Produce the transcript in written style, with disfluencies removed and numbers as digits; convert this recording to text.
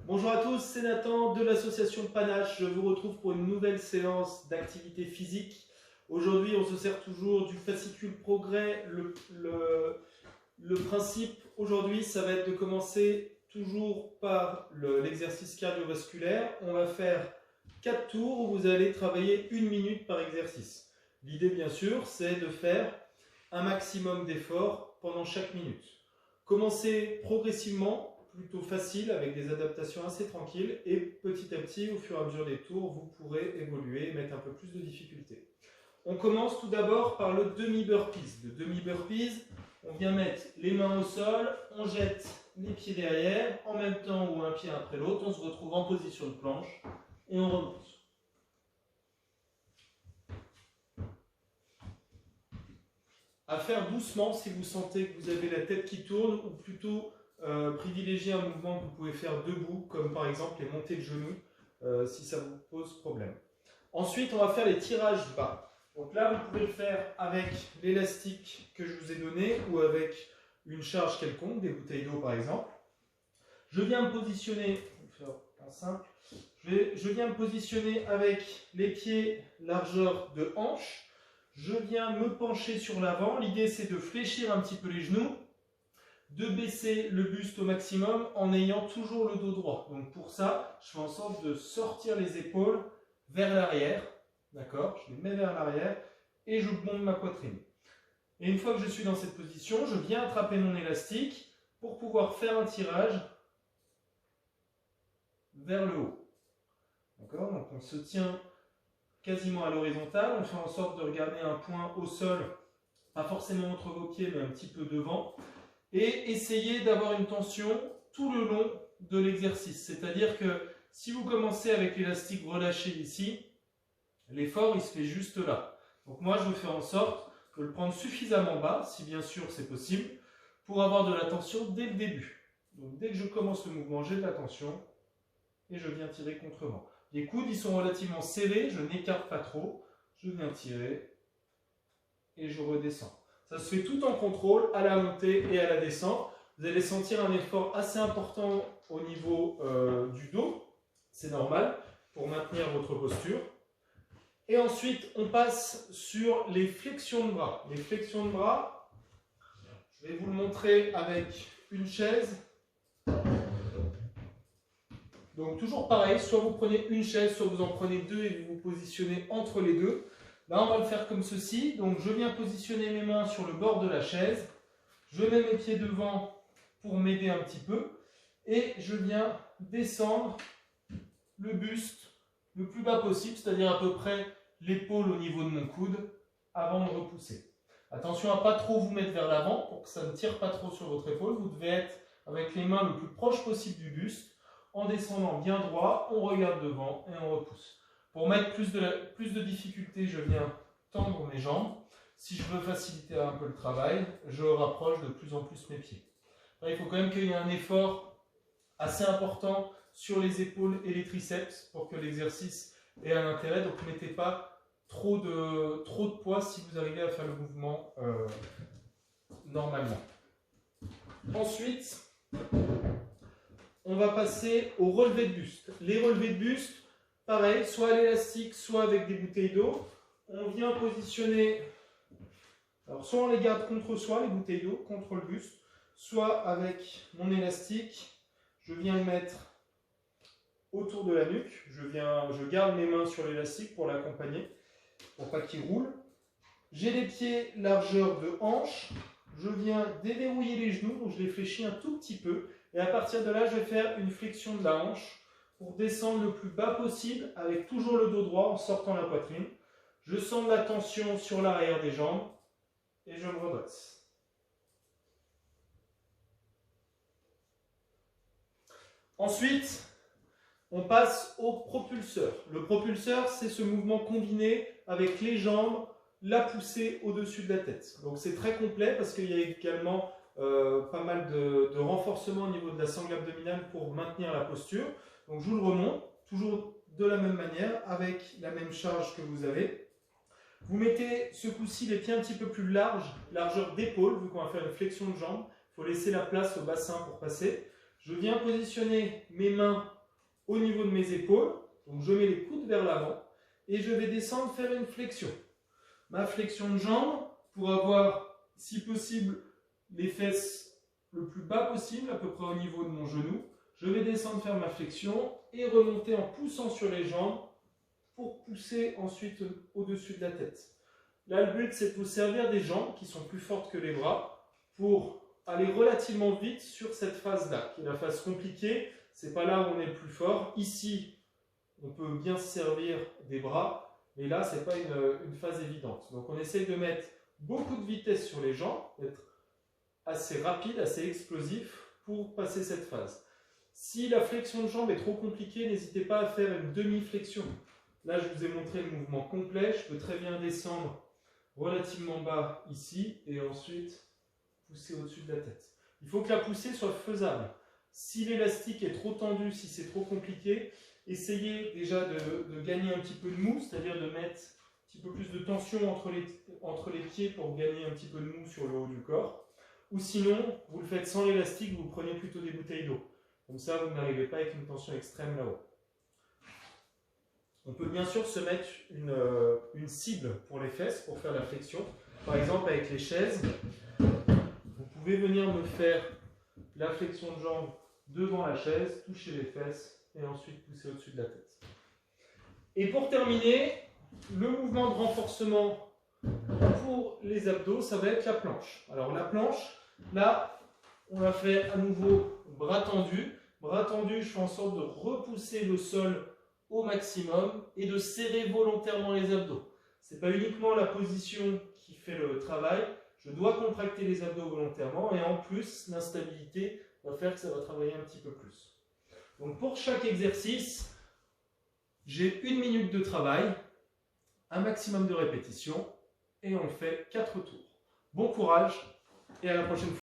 Bonjour à tous, c'est Nathan de l'association Panache. Je vous retrouve pour une nouvelle séance d'activité physique. Aujourd'hui, on se sert toujours du fascicule progrès. Le principe aujourd'hui, ça va être de commencer toujours par l'exercice cardiovasculaire. On va faire 4 tours où vous allez travailler 1 minute par exercice. L'idée, bien sûr, c'est de faire un maximum d'efforts pendant chaque minute. Commencez progressivement, plutôt facile, avec des adaptations assez tranquilles, et petit à petit, au fur et à mesure des tours, vous pourrez évoluer et mettre un peu plus de difficulté. On commence tout d'abord par le demi-burpees. Le demi-burpees, on vient mettre les mains au sol, on jette les pieds derrière, en même temps ou un pied après l'autre, on se retrouve en position de planche, et on remonte. À faire doucement si vous sentez que vous avez la tête qui tourne, ou plutôt privilégier un mouvement que vous pouvez faire debout, comme par exemple les montées de genoux, si ça vous pose problème. Ensuite, on va faire les tirages bas. Donc là, vous pouvez le faire avec l'élastique que je vous ai donné, ou avec une charge quelconque, des bouteilles d'eau par exemple. Je viens me positionner, je viens me positionner avec les pieds largeur de hanche. Je viens me pencher sur l'avant. L'idée, c'est de fléchir un petit peu les genoux, de baisser le buste au maximum en ayant toujours le dos droit. Donc pour ça, je fais en sorte de sortir les épaules vers l'arrière. D'accord? Je les mets vers l'arrière et je monte ma poitrine. Et une fois que je suis dans cette position, je viens attraper mon élastique pour pouvoir faire un tirage vers le haut. D'accord? Donc on se tient quasiment à l'horizontale, on fait en sorte de regarder un point au sol, pas forcément entre vos pieds, mais un petit peu devant, et essayez d'avoir une tension tout le long de l'exercice. C'est-à-dire que si vous commencez avec l'élastique relâché ici, l'effort il se fait juste là. Donc moi je veux faire en sorte de le prendre suffisamment bas, si bien sûr c'est possible, pour avoir de la tension dès le début. Donc dès que je commence le mouvement, j'ai de la tension, et je viens tirer contre vent. Les coudes ils sont relativement serrés, je n'écarte pas trop, je viens tirer et je redescends. Ça se fait tout en contrôle, à la montée et à la descente. Vous allez sentir un effort assez important au niveau du dos, c'est normal, pour maintenir votre posture. Et ensuite, on passe sur les flexions de bras. Les flexions de bras, je vais vous le montrer avec une chaise. Donc toujours pareil, soit vous prenez une chaise, soit vous en prenez deux et vous vous positionnez entre les deux. Là, on va le faire comme ceci. Donc je viens positionner mes mains sur le bord de la chaise. Je mets mes pieds devant pour m'aider un petit peu. Et je viens descendre le buste le plus bas possible, c'est-à-dire à peu près l'épaule au niveau de mon coude, avant de repousser. Attention à ne pas trop vous mettre vers l'avant pour que ça ne tire pas trop sur votre épaule. Vous devez être avec les mains le plus proche possible du buste. En descendant bien droit, on regarde devant et on repousse. Pour mettre plus de difficulté, je viens tendre mes jambes. Si je veux faciliter un peu le travail, je rapproche de plus en plus mes pieds. Là, il faut quand même qu'il y ait un effort assez important sur les épaules et les triceps pour que l'exercice ait un intérêt. Donc ne mettez pas trop de poids si vous arrivez à faire le mouvement normalement. Ensuite, on va passer au relevé de buste. Les relevés de buste, pareil, soit à l'élastique, soit avec des bouteilles d'eau. On vient positionner, alors soit on les garde contre soi, les bouteilles d'eau, contre le buste, soit avec mon élastique, je viens le mettre autour de la nuque. Je garde mes mains sur l'élastique pour l'accompagner, pour pas qu'il roule. J'ai les pieds largeur de hanche. Je viens déverrouiller les genoux, donc je les fléchis un tout petit peu. Et à partir de là, je vais faire une flexion de la hanche pour descendre le plus bas possible avec toujours le dos droit en sortant la poitrine. Je sens de la tension sur l'arrière des jambes et je me redresse. Ensuite, on passe au propulseur. Le propulseur, c'est ce mouvement combiné avec les jambes, la poussée au-dessus de la tête. Donc c'est très complet parce qu'il y a également pas mal de renforcement au niveau de la sangle abdominale pour maintenir la posture. Donc je vous le remonte, toujours de la même manière, avec la même charge que vous avez. Vous mettez ce coup-ci les pieds un petit peu plus larges, largeur d'épaule, vu qu'on va faire une flexion de jambe. Il faut laisser la place au bassin pour passer. Je viens positionner mes mains au niveau de mes épaules. Donc je mets les coudes vers l'avant et je vais descendre faire une flexion. Ma flexion de jambe pour avoir, si possible, les fesses le plus bas possible, à peu près au niveau de mon genou. Je vais descendre faire ma flexion et remonter en poussant sur les jambes pour pousser ensuite au-dessus de la tête. Là, le but, c'est de vous servir des jambes qui sont plus fortes que les bras pour aller relativement vite sur cette phase-là, qui est la phase compliquée. C'est pas là où on est le plus fort. Ici, on peut bien se servir des bras, mais là, c'est pas une phase évidente. Donc, on essaye de mettre beaucoup de vitesse sur les jambes, d'être assez rapide, assez explosif pour passer cette phase. Si la flexion de jambe est trop compliquée, n'hésitez pas à faire une demi-flexion. Là, je vous ai montré le mouvement complet. Je peux très bien descendre relativement bas ici et ensuite pousser au-dessus de la tête. Il faut que la poussée soit faisable. Si l'élastique est trop tendu, si c'est trop compliqué, essayez déjà de gagner un petit peu de mou, c'est-à-dire de mettre un petit peu plus de tension entre les pieds pour gagner un petit peu de mou sur le haut du corps. Ou sinon, vous le faites sans l'élastique, vous prenez plutôt des bouteilles d'eau. Comme ça, vous n'arrivez pas avec une tension extrême là-haut. On peut bien sûr se mettre une cible pour les fesses, pour faire la flexion. Par exemple, avec les chaises, vous pouvez venir me faire la flexion de jambe devant la chaise, toucher les fesses et ensuite pousser au-dessus de la tête. Et pour terminer, le mouvement de renforcement pour les abdos, ça va être la planche. Alors la planche, là, on va faire à nouveau bras tendu. Bras tendu, je fais en sorte de repousser le sol au maximum et de serrer volontairement les abdos. Ce n'est pas uniquement la position qui fait le travail, je dois contracter les abdos volontairement et en plus, l'instabilité va faire que ça va travailler un petit peu plus. Donc pour chaque exercice, j'ai 1 minute de travail, un maximum de répétitions et on fait 4 tours. Bon courage et à la prochaine fois.